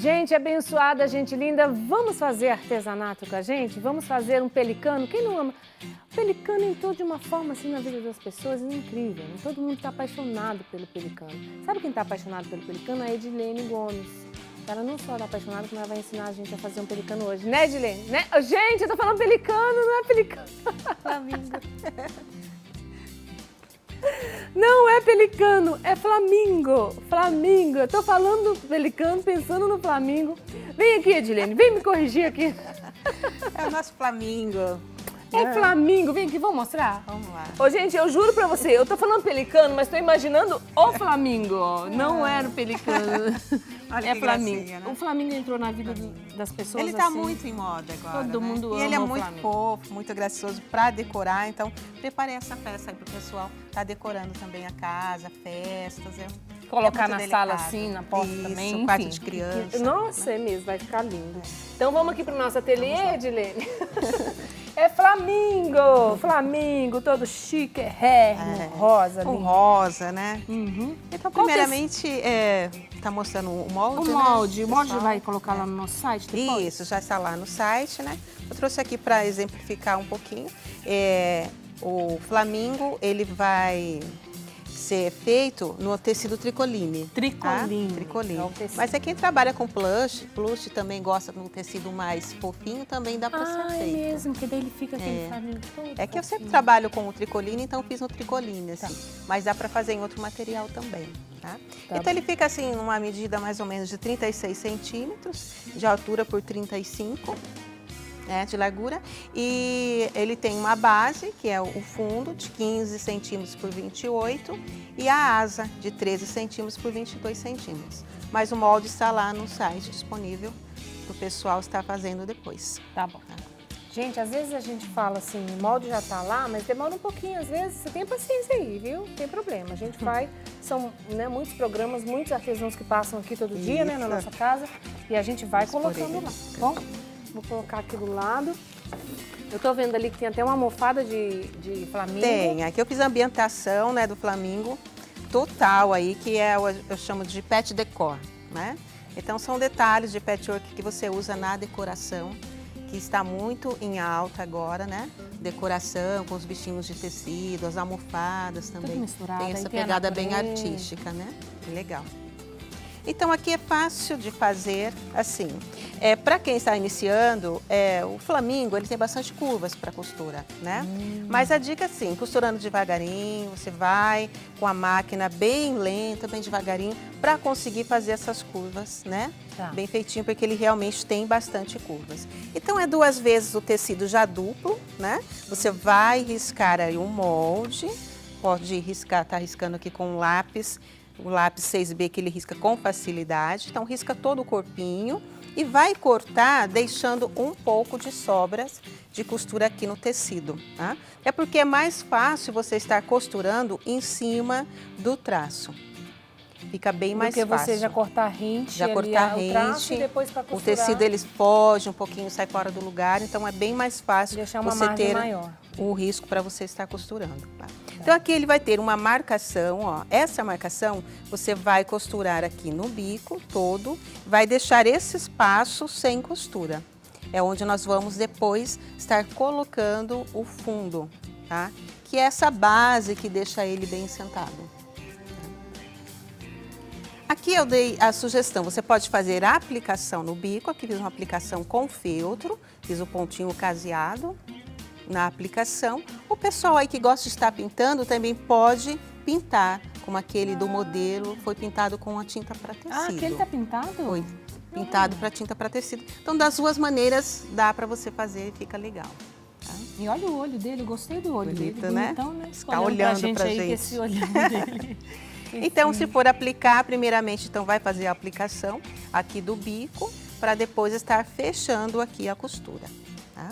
Gente abençoada, gente linda, vamos fazer artesanato com a gente? Vamos fazer um pelicano? Quem não ama? O pelicano entrou de uma forma assim na vida das pessoas incrível, né? Todo mundo está apaixonado pelo pelicano. Sabe quem está apaixonado pelo pelicano? A Edilene Gomes. Ela não só está apaixonada, como ela vai ensinar a gente a fazer um pelicano hoje. Né, Edilene? Né? Gente, eu tô falando pelicano, não é pelicano. Flamingo. Não é pelicano, é flamingo. Flamingo. Eu tô falando pelicano, pensando no flamingo. Vem aqui, Edilene, vem me corrigir aqui. É o nosso flamingo. É flamingo, vem aqui, vamos mostrar? Vamos lá. Ô, gente, eu juro pra você, eu tô falando pelicano, mas tô imaginando o flamingo, ó. Não era o pelicano. Olha É que flamingo. gracinha, né? O flamingo entrou na vida das pessoas. Ele tá assim. muito em moda agora, Todo né? mundo E ele é ama o muito flamingo. fofo, muito gracioso para decorar. Então, preparei essa peça aí pro pessoal tá decorando também a casa, festas. Colocar muito na sala delicado. assim, na porta Isso, também, quarto enfim. de criança. Nossa, é mesmo, vai ficar lindo. Então vamos aqui pro nosso ateliê, Edilene. É flamingo, flamingo, todo chique, rosa, Com lindo. rosa, né? Uhum. Então, Qual que é primeiramente, tá mostrando o molde, O né? molde, o molde Pessoal? vai colocar lá no nosso site depois? Isso, já está lá no site, né? Eu trouxe aqui para exemplificar um pouquinho. O flamingo, ele vai ser feito no tecido tricoline. Tricoline. Tá? Tricoline. É o tecido. Mas quem trabalha com plush também gosta de um tecido mais fofinho, também dá para ser É feito. mesmo, que daí ele fica aquele flamingo todo É que eu sempre fofinho. trabalho com o tricoline, então fiz no tricoline, assim. Mas dá para fazer em outro material também, tá? Então bom. ele fica assim, numa medida mais ou menos de 36 centímetros, de altura por 35, né, de largura. E ele tem uma base, que é o fundo, de 15 centímetros por 28, e a asa, de 13 centímetros por 22 centímetros. Mas o molde está lá no site disponível, para o pessoal estar fazendo depois. Tá bom. Gente, às vezes a gente fala assim, o molde já tá lá, mas demora um pouquinho, às vezes você tem paciência aí, viu? Não tem problema. A gente vai, são muitos programas, muitos artesãos que passam aqui todo dia, né, na Isso. nossa casa, e a gente vai Vamos por colocando ele. lá, tá bom? Vou colocar aqui do lado. Eu tô vendo ali que tem até uma almofada de flamingo. Tem, aqui eu fiz a ambientação, né, do flamingo total aí, que eu chamo de pet decor, né? Então são detalhes de patchwork que você usa na decoração, que está muito em alta agora, né? Decoração com os bichinhos de tecido, as almofadas também. misturado, Tem aí essa tem a pegada bem natureza. artística, né? Legal. Então aqui é fácil de fazer assim. Para quem está iniciando, o flamingo ele tem bastante curvas para costura, né? Mas a dica é assim, costurando devagarinho, você vai com a máquina bem lenta, bem devagarinho, para conseguir fazer essas curvas, né? Tá. Bem feitinho, porque ele realmente tem bastante curvas. Então é 2 vezes o tecido já duplo, né? Você vai riscar aí um molde, pode riscar, tá riscando aqui com um lápis, o lápis 6B que ele risca com facilidade. Então risca todo o corpinho e vai cortar deixando um pouco de sobras de costura aqui no tecido, tá? É porque é mais fácil você estar costurando em cima do traço. Fica bem mais fácil. Porque você já cortar rente, Já cortar o traço rente, e depois para o costurar. tecido ele foge um pouquinho, sai fora do lugar, então é bem mais fácil Deixar uma você margem ter maior. o risco para você estar costurando. Tá? Então aqui ele vai ter uma marcação, ó. Essa marcação você vai costurar aqui no bico todo, vai deixar esse espaço sem costura. É onde nós vamos depois estar colocando o fundo, tá? Que é essa base que deixa ele bem sentado. Aqui eu dei a sugestão, você pode fazer a aplicação no bico, aqui fiz uma aplicação com feltro, fiz o pontinho caseado na aplicação. O pessoal aí que gosta de estar pintando também pode pintar, como aquele do modelo, foi pintado com a tinta para tecido. Ah, aquele tá pintado? Foi pintado para tinta para tecido. Então das 2 maneiras dá para você fazer e fica legal. Tá? E olha o olho dele, eu gostei do olho Bonito, dele. né? Bonitão, né? Tá olhando pra aí, gente. com esse olhão dele. Então, se for aplicar, primeiramente, então vai fazer a aplicação aqui do bico, para depois estar fechando aqui a costura, tá?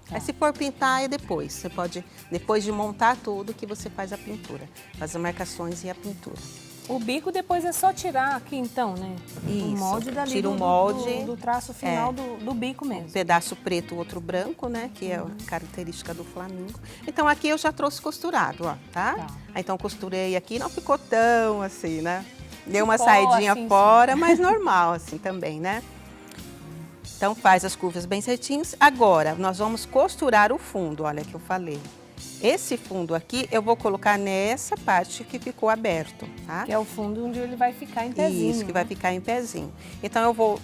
Mas se for pintar, é depois. Você pode, depois de montar tudo, que você faz a pintura. Faz as marcações e a pintura. O bico depois é só tirar aqui, então, né? Isso. O molde dali Tira o molde. do traço final do bico mesmo. Um pedaço preto, outro branco, né? Que é a característica do flamingo. Então, aqui eu já trouxe costurado, ó, tá? Então, costurei aqui, não ficou tão assim, né? Deu uma saidinha assim, fora, mas normal, assim, também, né? Então, faz as curvas bem certinhas. Agora, nós vamos costurar o fundo, olha que eu falei. Esse fundo aqui, eu vou colocar nessa parte que ficou aberto, tá? Que é o fundo onde ele vai ficar em pezinho. Isso, que vai ficar em pezinho. Então, eu vou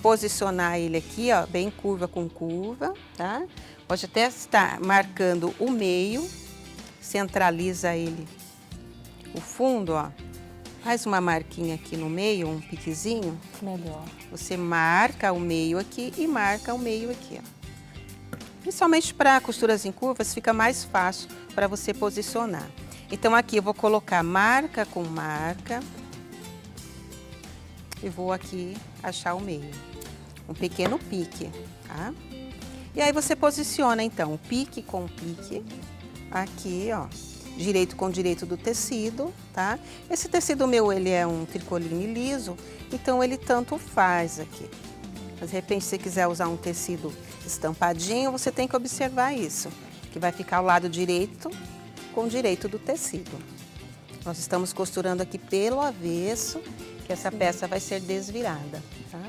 posicionar ele aqui, ó, bem curva com curva, tá? Pode até estar marcando o meio, centraliza ele, o fundo, ó. Faz uma marquinha aqui no meio, um piquezinho. Melhor. Você marca o meio aqui e marca o meio aqui, ó. Principalmente para costuras em curvas, fica mais fácil para você posicionar. Então, aqui eu vou colocar marca com marca e vou aqui achar o meio. Um pequeno pique, tá? E aí você posiciona, então, pique com pique, aqui, ó. Direito com direito do tecido, tá? Esse tecido meu, ele é um tricoline liso, então ele tanto faz aqui. Mas, de repente, se você quiser usar um tecido estampadinho, você tem que observar isso, que vai ficar ao lado direito com direito do tecido. Nós estamos costurando aqui pelo avesso, que essa peça vai ser desvirada, tá?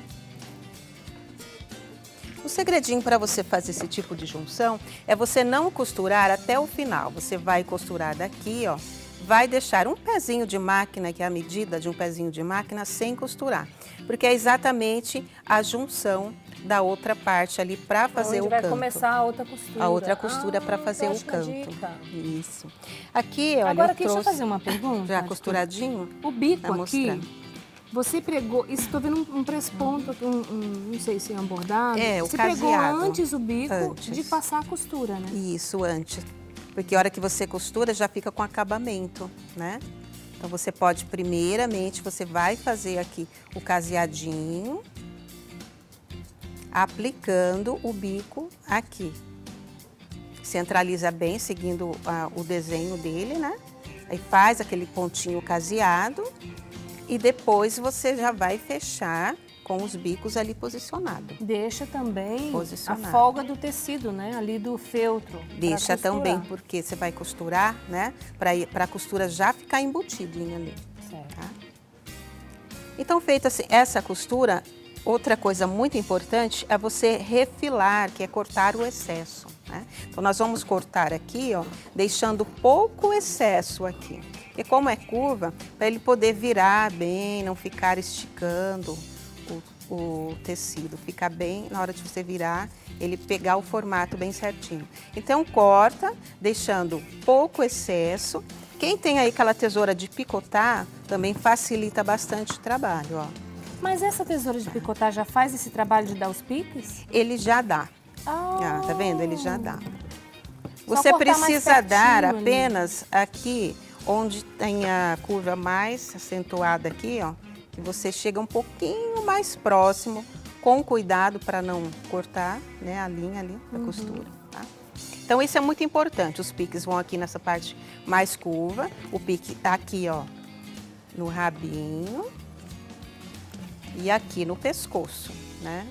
O segredinho para você fazer esse tipo de junção é você não costurar até o final. Você vai costurar daqui, ó, vai deixar um pezinho de máquina, que é a medida de um pezinho de máquina, sem costurar. Porque é exatamente a junção da outra parte ali para fazer o canto. Onde vai começar a outra costura. A outra costura para fazer o canto. Isso. Aqui, olha, agora, deixa eu fazer uma pergunta. Já costuradinho? O bico aqui, você pregou, isso estou vendo um presponto, não sei se é um bordado. É, o você caseado. pregou antes o bico Antes. de passar a costura, né? Isso, antes. Porque a hora que você costura já fica com acabamento, né? Então você pode, primeiramente, você vai fazer aqui o caseadinho, aplicando o bico aqui. Centraliza bem, seguindo o desenho dele, né? Aí faz aquele pontinho caseado e depois você já vai fechar com os bicos ali posicionados. Deixa também a folga do tecido, né? Ali do feltro. Deixa também, porque você vai costurar, né? Para a costura já ficar embutidinha ali. Certo. Tá? Então, feita assim, essa costura, outra coisa muito importante é você refilar, que é cortar o excesso, né? Então, nós vamos cortar aqui, ó, deixando pouco excesso aqui. E como é curva, para ele poder virar bem, não ficar esticando o tecido, ficar bem, na hora de você virar, ele pegar o formato bem certinho. Então, corta, deixando pouco excesso. Quem tem aí aquela tesoura de picotar, também facilita bastante o trabalho, ó. Mas essa tesoura de picotar já faz esse trabalho de dar os piques? Ele já dá. Ah, tá vendo? Ele já dá. Só Você precisa dar ali. apenas aqui, onde tem a curva mais acentuada aqui, ó, que você chega um pouquinho mais próximo, com cuidado para não cortar, né, a linha ali da costura, tá? Então, isso é muito importante. Os piques vão aqui nessa parte mais curva, o pique tá aqui, ó, no rabinho e aqui no pescoço, né?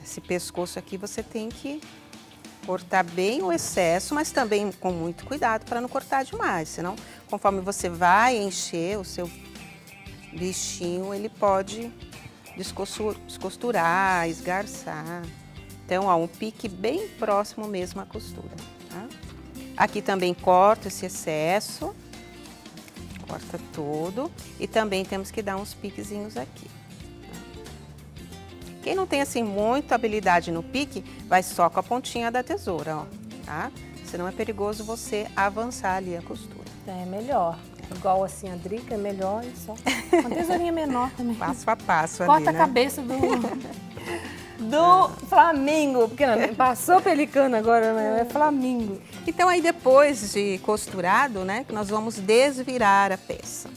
Esse pescoço aqui você tem que cortar bem o excesso, mas também com muito cuidado para não cortar demais, senão, conforme você vai encher o seu bichinho, ele pode descosturar, esgarçar. Então, ó, um pique bem próximo mesmo à costura, tá? Aqui também corta esse excesso, corta todo, e também temos que dar uns piquezinhos aqui. Quem não tem, assim, muita habilidade no pique, vai só com a pontinha da tesoura, ó, tá? Senão é perigoso você avançar ali a costura. É melhor. Igual assim a Drica, é melhor e só. Uma tesourinha menor também. Passo a passo ali, corta né? A cabeça do Flamingo, porque não, passou pelicano agora, né? É Flamingo. Então, aí depois de costurado, né, que nós vamos desvirar a peça.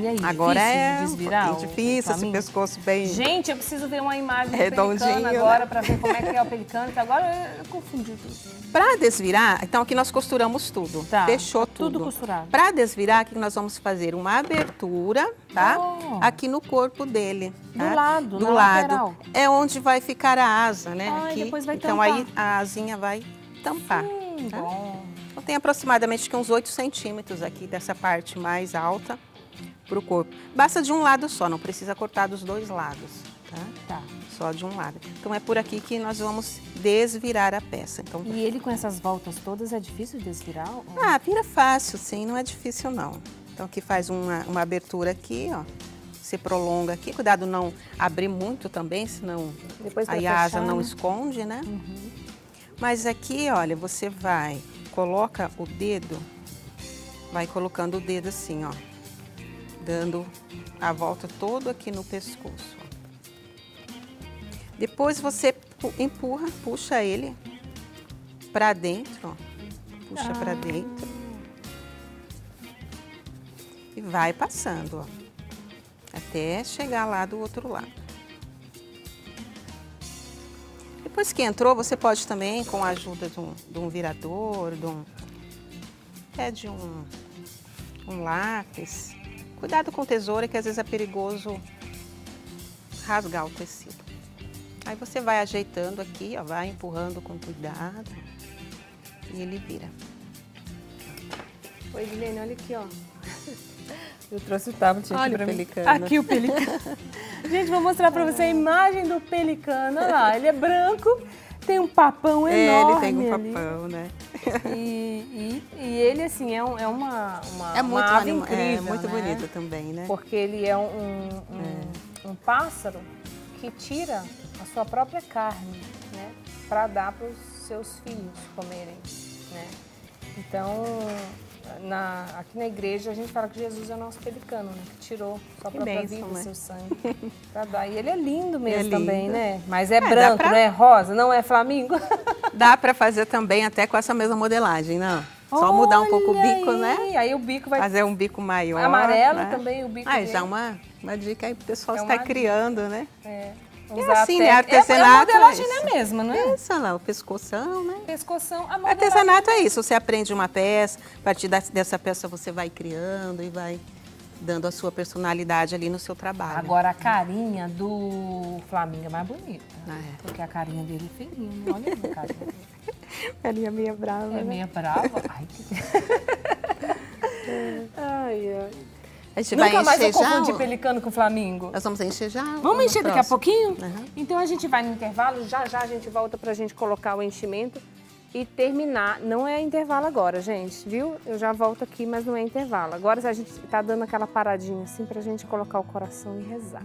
E aí, agora difícil de desvirar? Difícil, esse pescoço bem... Gente, eu preciso ver uma imagem do redondinho, pelicano agora, né? para ver como é que é o pelicano, que agora eu confundi tudo. Para desvirar, então aqui nós costuramos tudo, tá, fechou tá tudo. Tudo costurado. Para desvirar, aqui nós vamos fazer uma abertura, tá? Aqui no corpo dele. Do tá? lado, do na lado. lateral. É onde vai ficar a asa, né? Ai, aqui. depois vai então tampar. aí a asinha vai tampar. Tá? Bom. Então tem aproximadamente uns 8 centímetros aqui dessa parte mais alta para o corpo. Basta de um lado só, não precisa cortar dos dois lados. tá? Tá. Só de um lado. Então, é por aqui que nós vamos desvirar a peça. Então, E ele com essas voltas todas é difícil de desvirar? vira fácil, sim, não é difícil, não. Então, aqui faz uma abertura aqui, ó. Você prolonga aqui. Cuidado não abrir muito também, senão Depois aí a asa não esconde, né? Uhum. Mas aqui, olha, você coloca o dedo, vai colocando o dedo assim, ó. Dando a volta todo aqui no pescoço. Depois você empurra, puxa ele pra dentro, ó. Puxa pra dentro. E vai passando, ó. Até chegar lá do outro lado. Depois que entrou, você pode também, com a ajuda de um virador, de um lápis. Cuidado com tesoura, que às vezes é perigoso rasgar o tecido. Aí você vai ajeitando aqui, ó, vai empurrando com cuidado e ele vira. Oi, Edilene, olha aqui, ó. Eu trouxe o tablet aqui Olha pra o mim. pelicano. Aqui o pelicano. Gente, vou mostrar pra você a imagem do pelicano. Olha lá, ele é branco, tem um papão enorme. Ele tem um ali. papão, né? E ele, assim, é uma muito ave incrível, é muito né? bonito também, né? Porque ele é um pássaro que tira a sua própria carne, né? Para dar para os seus filhos comerem, né? Então, aqui na igreja a gente fala que Jesus é o nosso pelicano, né? Que tirou sua própria vida, né? seu sangue, para dar. E ele é lindo mesmo lindo. também, né? Mas é branco, não é rosa, não é flamingo. Dá para fazer também até com essa mesma modelagem, não? Só mudar um pouco o bico, né? Aí o bico vai Fazer um bico maior. amarelo né? também, o bico Ah, dele. já uma dica aí pro pessoal É estar uma criando, né? É, É assim, né? Artesanato. a modelagem isso. é a mesma, não é? Isso, olha lá, o pescoção, né? Pescoção, a modelagem. Artesanato é isso, você aprende uma peça, a partir dessa peça você vai criando e vai dando a sua personalidade ali no seu trabalho. Agora a carinha do Flamingo é mais bonita, É. porque a carinha dele é feinha, né? Olha a carinha dele. A linha meia brava, É meio brava. Ai, ai, ai. A gente Nunca vai mais eu encher confundi já. pelicano com Flamingo. Nós vamos encher já? Vamos encher daqui a pouquinho? Uhum. Então a gente vai no intervalo, já a gente volta pra gente colocar o enchimento e terminar. Não é intervalo agora, gente, viu? Eu já volto aqui, mas não é intervalo. Agora a gente tá dando aquela paradinha assim pra gente colocar o coração e rezar.